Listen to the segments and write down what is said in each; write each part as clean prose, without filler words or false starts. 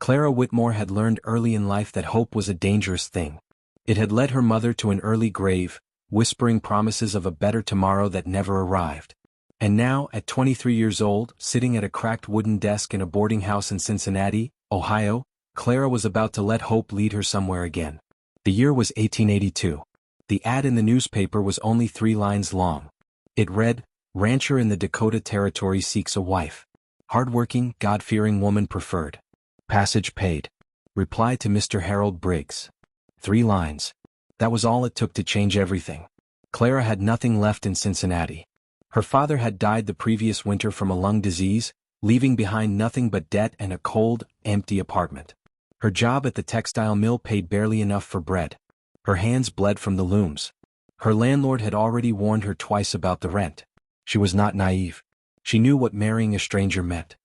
Clara Whitmore had learned early in life that hope was a dangerous thing. It had led her mother to an early grave, whispering promises of a better tomorrow that never arrived. And now, at 23 years old, sitting at a cracked wooden desk in a boarding house in Cincinnati, Ohio, Clara was about to let hope lead her somewhere again. The year was 1882. The ad in the newspaper was only 3 lines long. It read, "Rancher in the Dakota Territory seeks a wife. Hardworking, God-fearing woman preferred. Passage paid. Reply to Mr. Harold Briggs." 3 lines. That was all it took to change everything. Clara had nothing left in Cincinnati. Her father had died the previous winter from a lung disease, leaving behind nothing but debt and a cold, empty apartment. Her job at the textile mill paid barely enough for bread. Her hands bled from the looms. Her landlord had already warned her twice about the rent. She was not naive. She knew what marrying a stranger meant.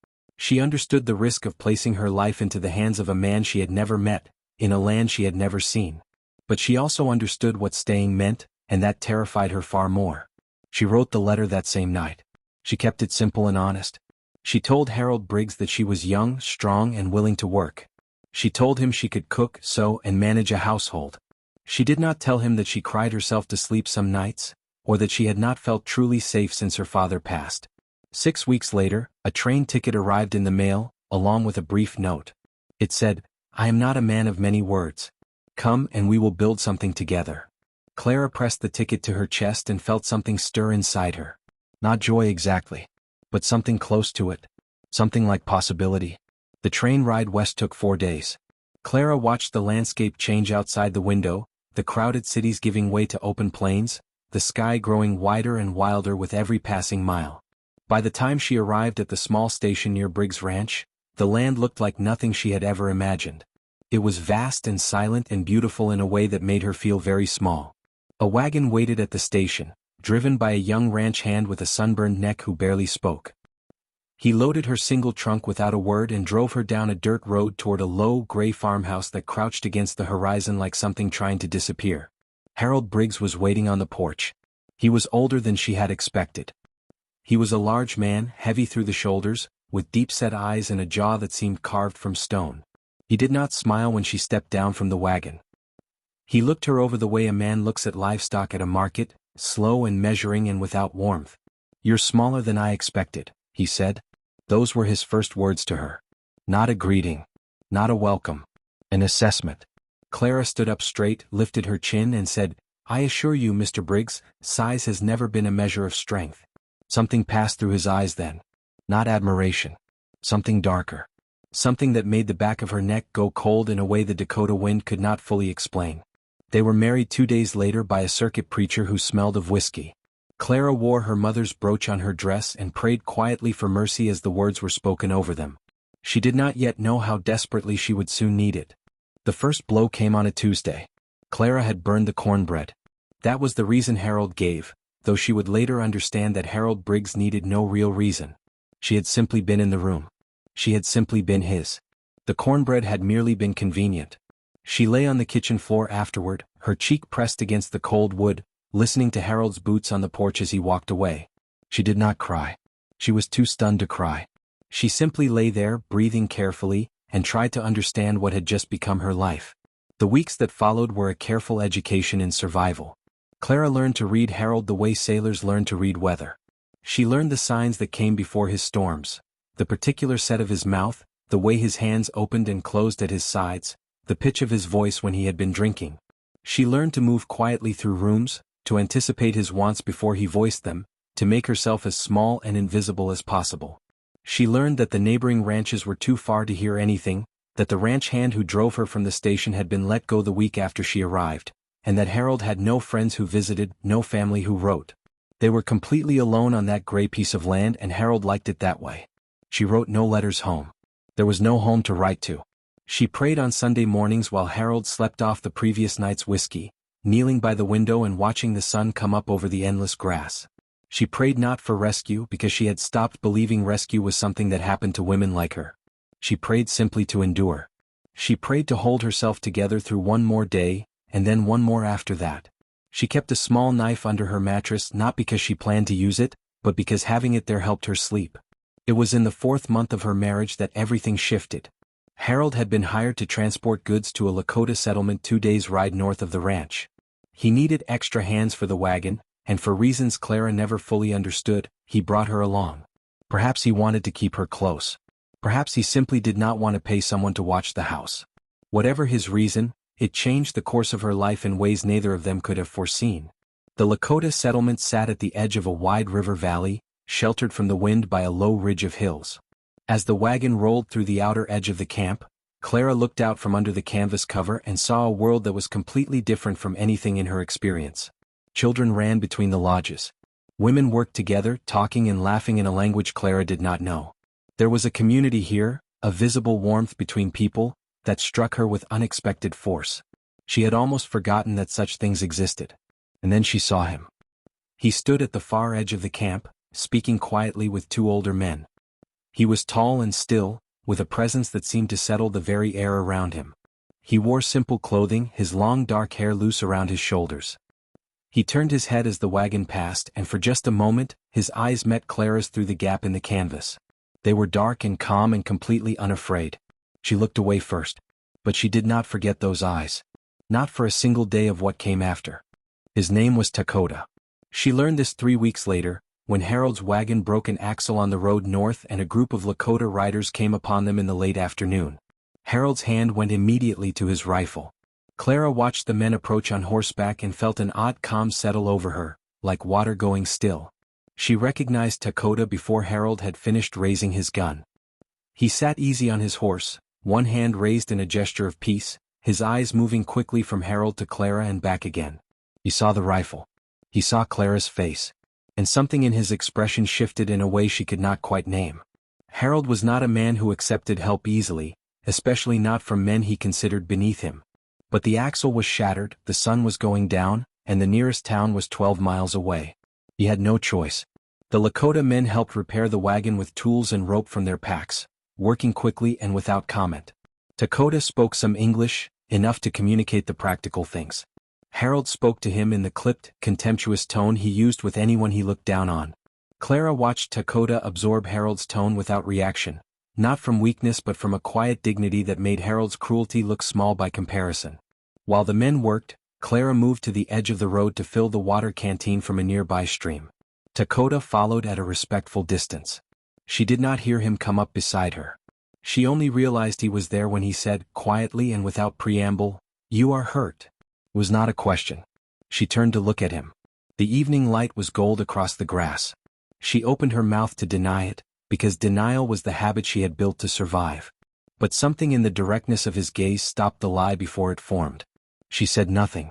She understood the risk of placing her life into the hands of a man she had never met, in a land she had never seen. But she also understood what staying meant, and that terrified her far more. She wrote the letter that same night. She kept it simple and honest. She told Harold Briggs that she was young, strong, and willing to work. She told him she could cook, sew, and manage a household. She did not tell him that she cried herself to sleep some nights, or that she had not felt truly safe since her father passed. 6 weeks later, a train ticket arrived in the mail, along with a brief note. It said, "I am not a man of many words. Come and we will build something together." Clara pressed the ticket to her chest and felt something stir inside her. Not joy exactly, but something close to it. Something like possibility. The train ride west took 4 days. Clara watched the landscape change outside the window, the crowded cities giving way to open plains, the sky growing wider and wilder with every passing mile. By the time she arrived at the small station near Briggs Ranch, the land looked like nothing she had ever imagined. It was vast and silent and beautiful in a way that made her feel very small. A wagon waited at the station, driven by a young ranch hand with a sunburned neck who barely spoke. He loaded her single trunk without a word and drove her down a dirt road toward a low, gray farmhouse that crouched against the horizon like something trying to disappear. Harold Briggs was waiting on the porch. He was older than she had expected. He was a large man, heavy through the shoulders, with deep-set eyes and a jaw that seemed carved from stone. He did not smile when she stepped down from the wagon. He looked her over the way a man looks at livestock at a market, slow and measuring and without warmth. "You're smaller than I expected," he said. Those were his first words to her. Not a greeting. Not a welcome. An assessment. Clara stood up straight, lifted her chin and said, "I assure you, Mr. Briggs, size has never been a measure of strength." Something passed through his eyes then. Not admiration. Something darker. Something that made the back of her neck go cold in a way the Dakota wind could not fully explain. They were married 2 days later by a circuit preacher who smelled of whiskey. Clara wore her mother's brooch on her dress and prayed quietly for mercy as the words were spoken over them. She did not yet know how desperately she would soon need it. The first blow came on a Tuesday. Clara had burned the cornbread. That was the reason Harold gave, though she would later understand that Harold Briggs needed no real reason. She had simply been in the room. She had simply been his. The cornbread had merely been convenient. She lay on the kitchen floor afterward, her cheek pressed against the cold wood, listening to Harold's boots on the porch as he walked away. She did not cry. She was too stunned to cry. She simply lay there, breathing carefully, and tried to understand what had just become her life. The weeks that followed were a careful education in survival. Clara learned to read Harold the way sailors learn to read weather. She learned the signs that came before his storms, the particular set of his mouth, the way his hands opened and closed at his sides, the pitch of his voice when he had been drinking. She learned to move quietly through rooms, to anticipate his wants before he voiced them, to make herself as small and invisible as possible. She learned that the neighboring ranches were too far to hear anything, that the ranch hand who drove her from the station had been let go the week after she arrived, and that Harold had no friends who visited, no family who wrote. They were completely alone on that gray piece of land, and Harold liked it that way. She wrote no letters home. There was no home to write to. She prayed on Sunday mornings while Harold slept off the previous night's whiskey, kneeling by the window and watching the sun come up over the endless grass. She prayed not for rescue because she had stopped believing rescue was something that happened to women like her. She prayed simply to endure. She prayed to hold herself together through one more day, and then one more after that. She kept a small knife under her mattress not because she planned to use it, but because having it there helped her sleep. It was in the 4th month of her marriage that everything shifted. Harold had been hired to transport goods to a Lakota settlement 2 days' ride north of the ranch. He needed extra hands for the wagon, and for reasons Clara never fully understood, he brought her along. Perhaps he wanted to keep her close. Perhaps he simply did not want to pay someone to watch the house. Whatever his reason, it changed the course of her life in ways neither of them could have foreseen. The Lakota settlement sat at the edge of a wide river valley, sheltered from the wind by a low ridge of hills. As the wagon rolled through the outer edge of the camp, Clara looked out from under the canvas cover and saw a world that was completely different from anything in her experience. Children ran between the lodges. Women worked together, talking and laughing in a language Clara did not know. There was a community here, a visible warmth between people, that struck her with unexpected force. She had almost forgotten that such things existed. And then she saw him. He stood at the far edge of the camp, speaking quietly with two older men. He was tall and still, with a presence that seemed to settle the very air around him. He wore simple clothing, his long dark hair loose around his shoulders. He turned his head as the wagon passed, and for just a moment, his eyes met Clara's through the gap in the canvas. They were dark and calm and completely unafraid. She looked away first. But she did not forget those eyes. Not for a single day of what came after. His name was Lakota. She learned this 3 weeks later, when Harold's wagon broke an axle on the road north and a group of Lakota riders came upon them in the late afternoon. Harold's hand went immediately to his rifle. Clara watched the men approach on horseback and felt an odd calm settle over her, like water going still. She recognized Lakota before Harold had finished raising his gun. He sat easy on his horse, one hand raised in a gesture of peace, his eyes moving quickly from Harold to Clara and back again. He saw the rifle. He saw Clara's face. And something in his expression shifted in a way she could not quite name. Harold was not a man who accepted help easily, especially not from men he considered beneath him. But the axle was shattered, the sun was going down, and the nearest town was 12 miles away. He had no choice. The Lakota men helped repair the wagon with tools and rope from their packs, working quickly and without comment. Lakota spoke some English, enough to communicate the practical things. Harold spoke to him in the clipped, contemptuous tone he used with anyone he looked down on. Clara watched Lakota absorb Harold's tone without reaction, not from weakness but from a quiet dignity that made Harold's cruelty look small by comparison. While the men worked, Clara moved to the edge of the road to fill the water canteen from a nearby stream. Lakota followed at a respectful distance. She did not hear him come up beside her. She only realized he was there when he said, quietly and without preamble, "You are hurt." It was not a question. She turned to look at him. The evening light was gold across the grass. She opened her mouth to deny it, because denial was the habit she had built to survive. But something in the directness of his gaze stopped the lie before it formed. She said nothing.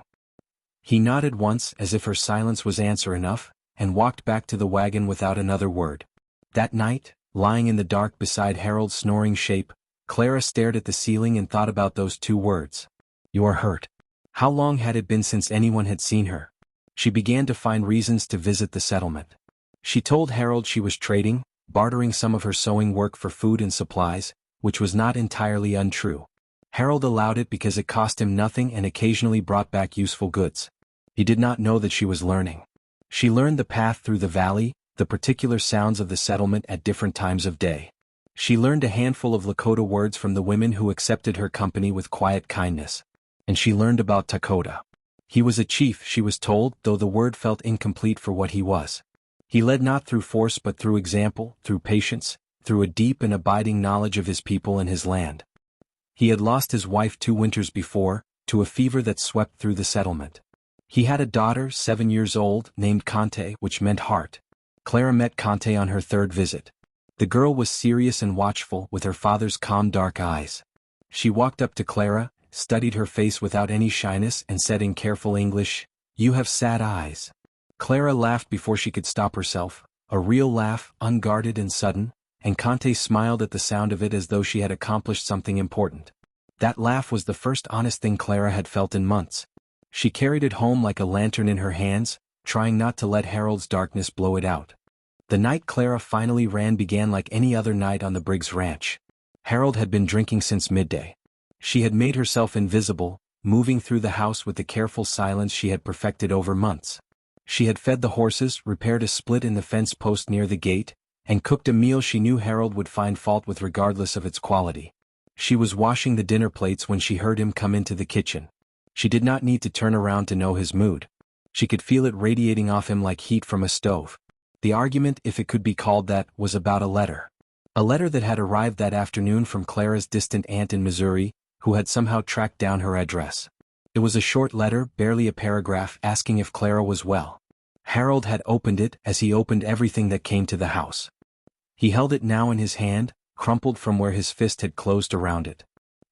He nodded once as if her silence was answer enough, and walked back to the wagon without another word. That night, lying in the dark beside Harold's snoring shape, Clara stared at the ceiling and thought about those two words. "You are hurt." How long had it been since anyone had seen her? She began to find reasons to visit the settlement. She told Harold she was trading, bartering some of her sewing work for food and supplies, which was not entirely untrue. Harold allowed it because it cost him nothing and occasionally brought back useful goods. He did not know that she was learning. She learned the path through the valley, the particular sounds of the settlement at different times of day. She learned a handful of Lakota words from the women who accepted her company with quiet kindness. And she learned about Lakota. He was a chief, she was told, though the word felt incomplete for what he was. He led not through force but through example, through patience, through a deep and abiding knowledge of his people and his land. He had lost his wife 2 winters before, to a fever that swept through the settlement. He had a daughter, 7 years old, named Kante, which meant heart. Clara met Kante on her 3rd visit. The girl was serious and watchful, with her father's calm dark eyes. She walked up to Clara, studied her face without any shyness and said in careful English, "You have sad eyes." Clara laughed before she could stop herself, a real laugh, unguarded and sudden, and Kante smiled at the sound of it as though she had accomplished something important. That laugh was the first honest thing Clara had felt in months. She carried it home like a lantern in her hands, trying not to let Harold's darkness blow it out. The night Clara finally ran began like any other night on the Briggs ranch. Harold had been drinking since midday. She had made herself invisible, moving through the house with the careful silence she had perfected over months. She had fed the horses, repaired a split in the fence post near the gate, and cooked a meal she knew Harold would find fault with regardless of its quality. She was washing the dinner plates when she heard him come into the kitchen. She did not need to turn around to know his mood. She could feel it radiating off him like heat from a stove. The argument, if it could be called that, was about a letter. A letter that had arrived that afternoon from Clara's distant aunt in Missouri, who had somehow tracked down her address. It was a short letter, barely a paragraph, asking if Clara was well. Harold had opened it as he opened everything that came to the house. He held it now in his hand, crumpled from where his fist had closed around it.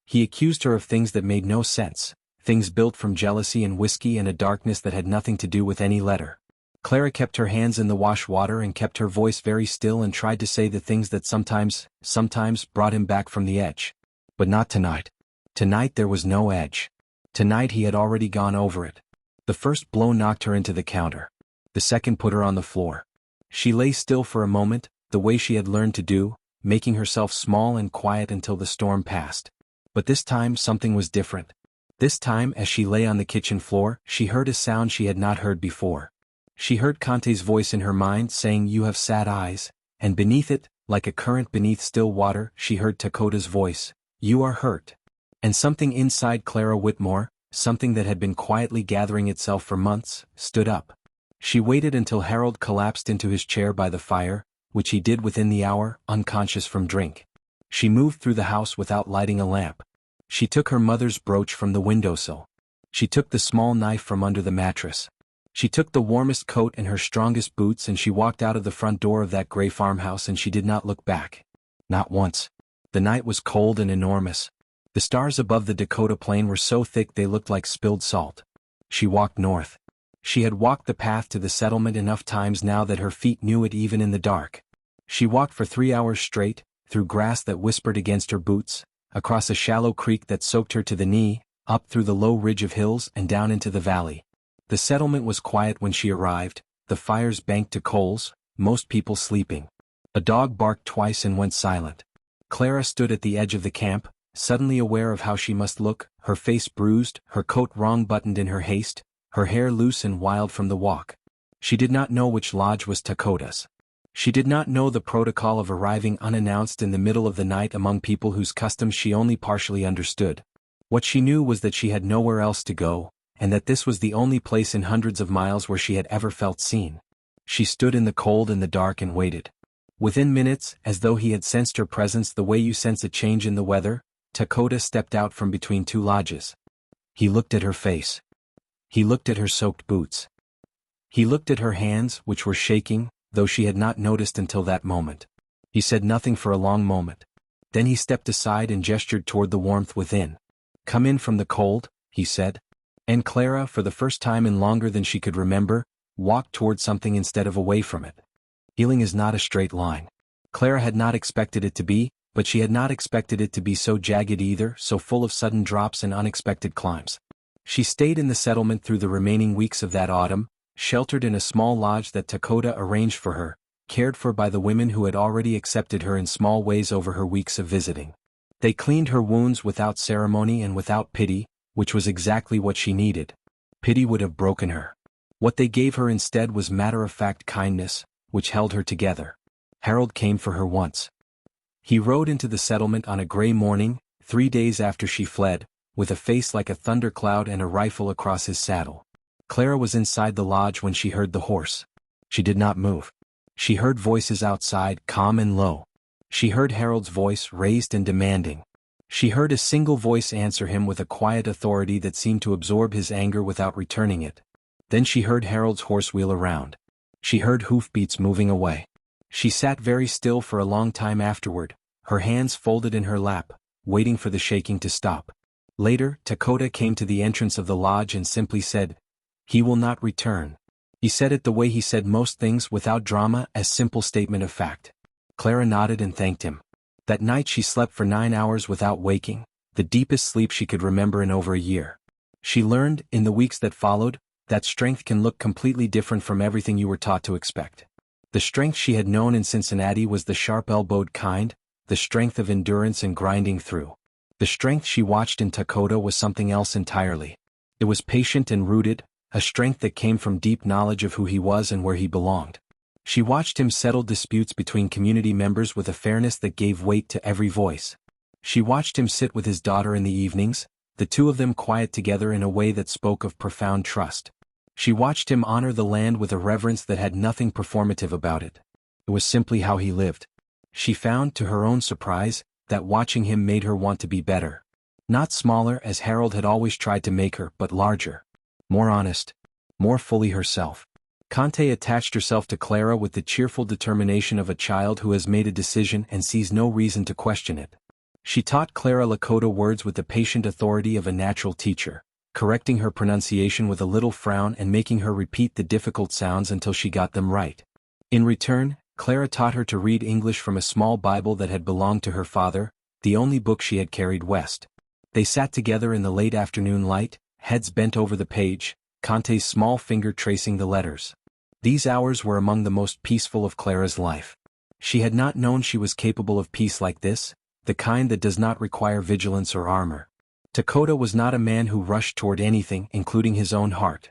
He accused her of things that made no sense, things built from jealousy and whiskey and a darkness that had nothing to do with any letter. Clara kept her hands in the wash water and kept her voice very still and tried to say the things that sometimes brought him back from the edge. But not tonight. Tonight there was no edge. Tonight he had already gone over it. The first blow knocked her into the counter. The second put her on the floor. She lay still for a moment, the way she had learned to do, making herself small and quiet until the storm passed. But this time something was different. This time, as she lay on the kitchen floor, she heard a sound she had not heard before. She heard Conte's voice in her mind saying, "You have sad eyes," and beneath it, like a current beneath still water, she heard Dakota's voice, "You are hurt." And something inside Clara Whitmore, something that had been quietly gathering itself for months, stood up. She waited until Harold collapsed into his chair by the fire, which he did within the hour, unconscious from drink. She moved through the house without lighting a lamp. She took her mother's brooch from the windowsill. She took the small knife from under the mattress. She took the warmest coat and her strongest boots and she walked out of the front door of that gray farmhouse and she did not look back. Not once. The night was cold and enormous. The stars above the Dakota plain were so thick they looked like spilled salt. She walked north. She had walked the path to the settlement enough times now that her feet knew it even in the dark. She walked for 3 hours straight, through grass that whispered against her boots, across a shallow creek that soaked her to the knee, up through the low ridge of hills and down into the valley. The settlement was quiet when she arrived, the fires banked to coals, most people sleeping. A dog barked twice and went silent. Clara stood at the edge of the camp, suddenly aware of how she must look, her face bruised, her coat wrong buttoned in her haste, her hair loose and wild from the walk. She did not know which lodge was Dakota's. She did not know the protocol of arriving unannounced in the middle of the night among people whose customs she only partially understood. What she knew was that she had nowhere else to go, and that this was the only place in hundreds of miles where she had ever felt seen. She stood in the cold and the dark and waited. Within minutes, as though he had sensed her presence the way you sense a change in the weather, Dakota stepped out from between two lodges. He looked at her face. He looked at her soaked boots. He looked at her hands, which were shaking, though she had not noticed until that moment. He said nothing for a long moment. Then he stepped aside and gestured toward the warmth within. "Come in from the cold," he said. And Clara, for the first time in longer than she could remember, walked toward something instead of away from it. Healing is not a straight line. Clara had not expected it to be, but she had not expected it to be so jagged either, so full of sudden drops and unexpected climbs. She stayed in the settlement through the remaining weeks of that autumn, sheltered in a small lodge that Dakota arranged for her, cared for by the women who had already accepted her in small ways over her weeks of visiting. They cleaned her wounds without ceremony and without pity, which was exactly what she needed. Pity would have broken her. What they gave her instead was matter-of-fact kindness, which held her together. Harold came for her once. He rode into the settlement on a gray morning, 3 days after she fled, with a face like a thundercloud and a rifle across his saddle. Clara was inside the lodge when she heard the horse. She did not move. She heard voices outside, calm and low. She heard Harold's voice, raised and demanding. She heard a single voice answer him with a quiet authority that seemed to absorb his anger without returning it. Then she heard Harold's horse wheel around. She heard hoofbeats moving away. She sat very still for a long time afterward, her hands folded in her lap, waiting for the shaking to stop. Later, Dakota came to the entrance of the lodge and simply said, "He will not return." He said it the way he said most things, without drama, as simple statement of fact. Clara nodded and thanked him. That night she slept for 9 hours without waking, the deepest sleep she could remember in over a year. She learned, in the weeks that followed, that strength can look completely different from everything you were taught to expect. The strength she had known in Cincinnati was the sharp-elbowed kind, the strength of endurance and grinding through. The strength she watched in Dakota was something else entirely. It was patient and rooted, a strength that came from deep knowledge of who he was and where he belonged. She watched him settle disputes between community members with a fairness that gave weight to every voice. She watched him sit with his daughter in the evenings, the two of them quiet together in a way that spoke of profound trust. She watched him honor the land with a reverence that had nothing performative about it. It was simply how he lived. She found, to her own surprise, that watching him made her want to be better. Not smaller as Harold had always tried to make her, but larger. More honest. More fully herself. Conte attached herself to Clara with the cheerful determination of a child who has made a decision and sees no reason to question it. She taught Clara Lakota words with the patient authority of a natural teacher, correcting her pronunciation with a little frown and making her repeat the difficult sounds until she got them right. In return, Clara taught her to read English from a small Bible that had belonged to her father, the only book she had carried west. They sat together in the late afternoon light, heads bent over the page, Conte's small finger tracing the letters. These hours were among the most peaceful of Clara's life. She had not known she was capable of peace like this, the kind that does not require vigilance or armor. Dakota was not a man who rushed toward anything, including his own heart.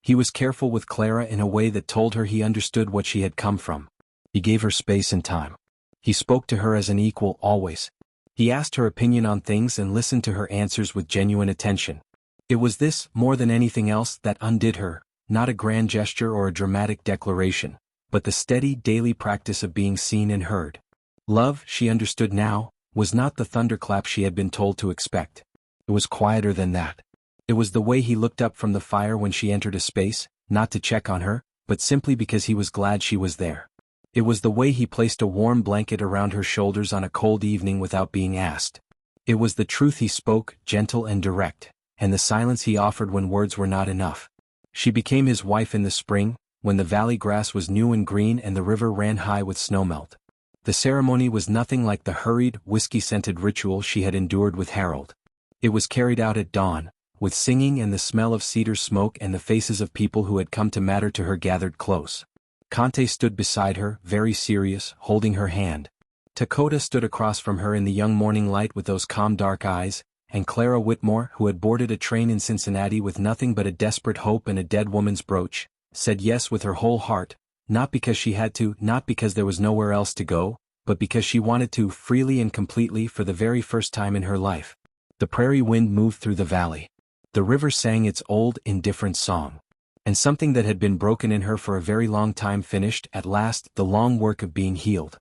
He was careful with Clara in a way that told her he understood what she had come from. He gave her space and time. He spoke to her as an equal always. He asked her opinion on things and listened to her answers with genuine attention. It was this, more than anything else, that undid her, not a grand gesture or a dramatic declaration, but the steady daily practice of being seen and heard. Love, she understood now, was not the thunderclap she had been told to expect. It was quieter than that. It was the way he looked up from the fire when she entered a space, not to check on her, but simply because he was glad she was there. It was the way he placed a warm blanket around her shoulders on a cold evening without being asked. It was the truth he spoke, gentle and direct, and the silence he offered when words were not enough. She became his wife in the spring, when the valley grass was new and green and the river ran high with snowmelt. The ceremony was nothing like the hurried, whiskey-scented ritual she had endured with Harold. It was carried out at dawn, with singing and the smell of cedar smoke and the faces of people who had come to matter to her gathered close. Conte stood beside her, very serious, holding her hand. Dakota stood across from her in the young morning light with those calm dark eyes, and Clara Whitmore, who had boarded a train in Cincinnati with nothing but a desperate hope and a dead woman's brooch, said yes with her whole heart, not because she had to, not because there was nowhere else to go, but because she wanted to, freely and completely for the very first time in her life. The prairie wind moved through the valley. The river sang its old, indifferent song. And something that had been broken in her for a very long time finished, at last, the long work of being healed.